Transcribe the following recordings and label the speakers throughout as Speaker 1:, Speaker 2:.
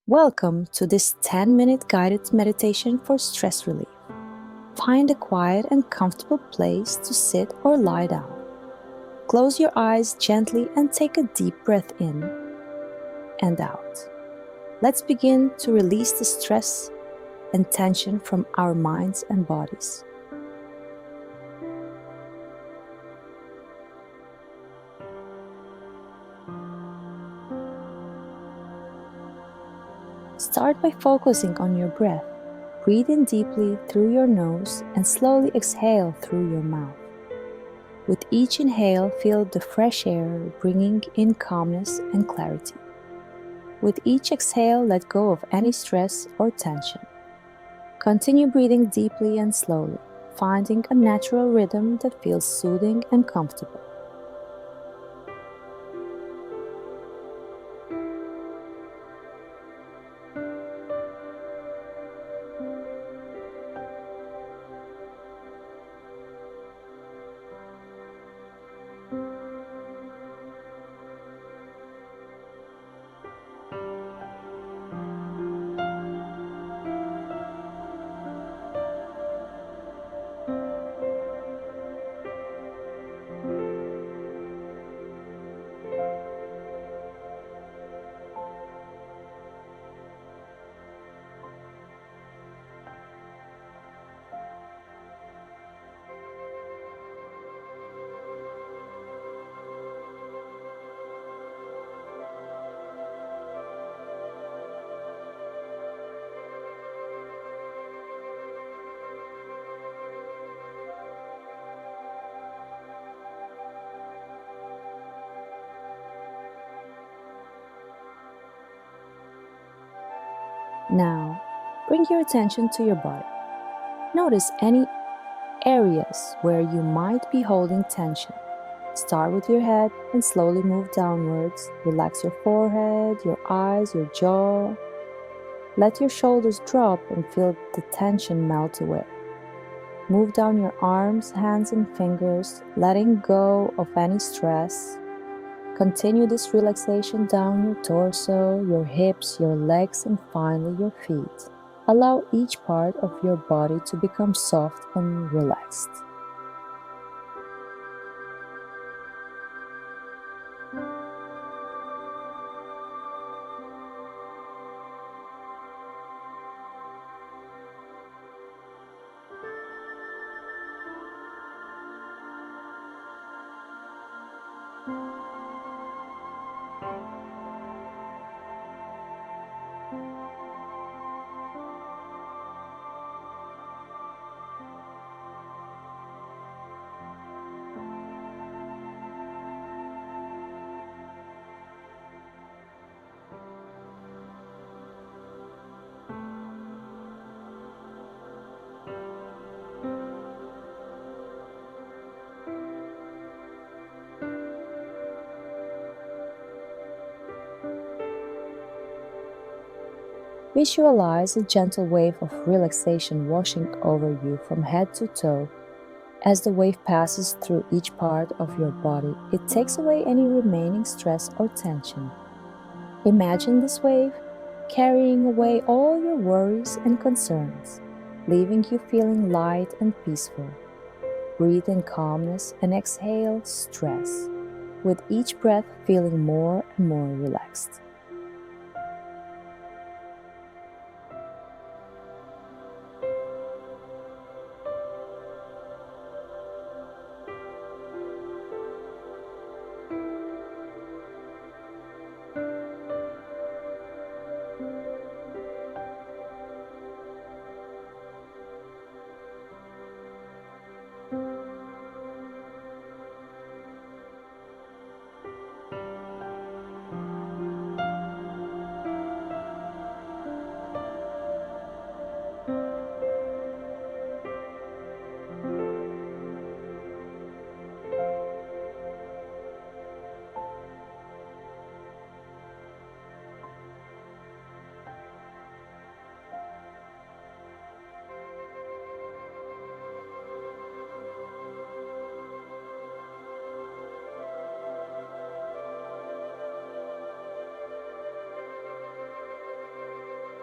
Speaker 1: Welcome to this 10-minute guided meditation for stress relief. Find a quiet and comfortable place to sit or lie down. Close your eyes gently and take a deep breath in and out. Let's begin to release the stress and tension from our minds and bodies. Start by focusing on your breath. Breathe in deeply through your nose and slowly exhale through your mouth. With each inhale, feel the fresh air bringing in calmness and clarity. With each exhale, let go of any stress or tension. Continue breathing deeply and slowly, finding a natural rhythm that feels soothing and comfortable. Now, bring your attention to your body. Notice any areas where you might be holding tension. Start with your head and slowly move downwards. Relax your forehead, your eyes, your jaw. Let your shoulders drop and feel the tension melt away. Move down your arms, hands and fingers, letting go of any stress. Continue this relaxation down your torso, your hips, your legs and finally your feet. Allow each part of your body to become soft and relaxed. Visualize a gentle wave of relaxation washing over you from head to toe. As the wave passes through each part of your body, it takes away any remaining stress or tension. Imagine this wave carrying away all your worries and concerns, leaving you feeling light and peaceful. Breathe in calmness and exhale stress, with each breath feeling more and more relaxed.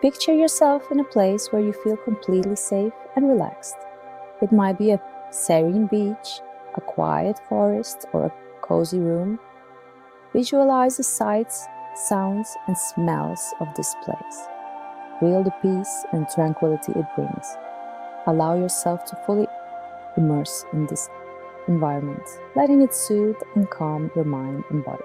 Speaker 1: Picture yourself in a place where you feel completely safe and relaxed. It might be a serene beach, a quiet forest, or a cozy room. Visualize the sights, sounds, and smells of this place. Feel the peace and tranquility it brings. Allow yourself to fully immerse in this environment, letting it soothe and calm your mind and body.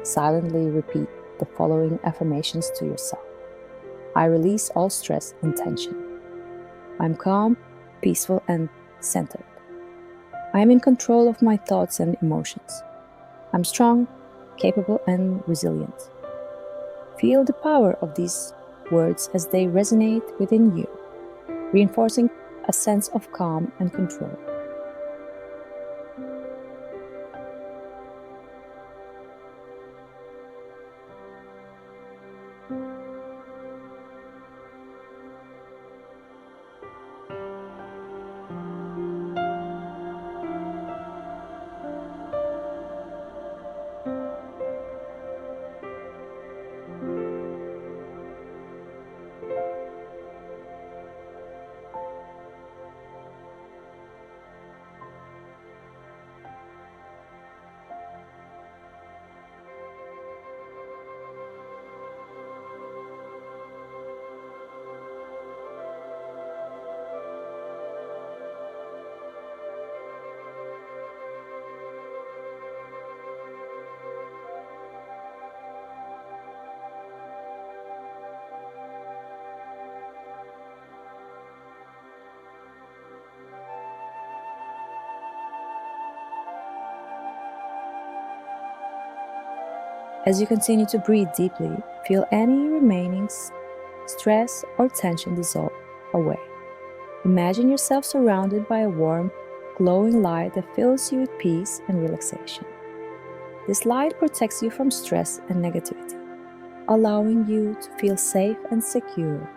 Speaker 1: Silently repeat the following affirmations to yourself. I release all stress and tension. I'm calm, peaceful, and centered. I am in control of my thoughts and emotions. I'm strong, capable, and resilient. Feel the power of these words as they resonate within you, reinforcing a sense of calm and control. As you continue to breathe deeply, feel any remaining stress or tension dissolve away. Imagine yourself surrounded by a warm, glowing light that fills you with peace and relaxation. This light protects you from stress and negativity, allowing you to feel safe and secure.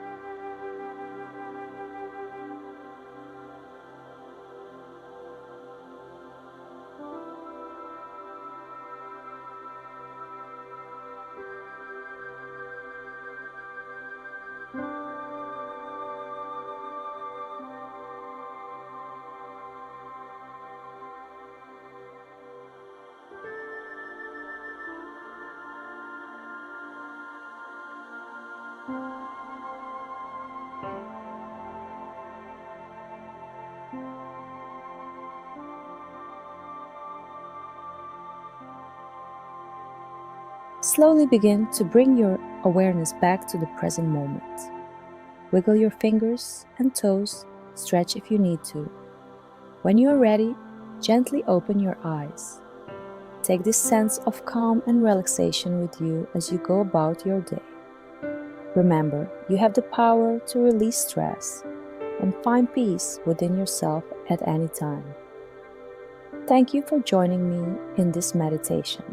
Speaker 1: Slowly begin to bring your awareness back to the present moment. Wiggle your fingers and toes, stretch if you need to. When you are ready, gently open your eyes. Take this sense of calm and relaxation with you as you go about your day. Remember, you have the power to release stress and find peace within yourself at any time. Thank you for joining me in this meditation.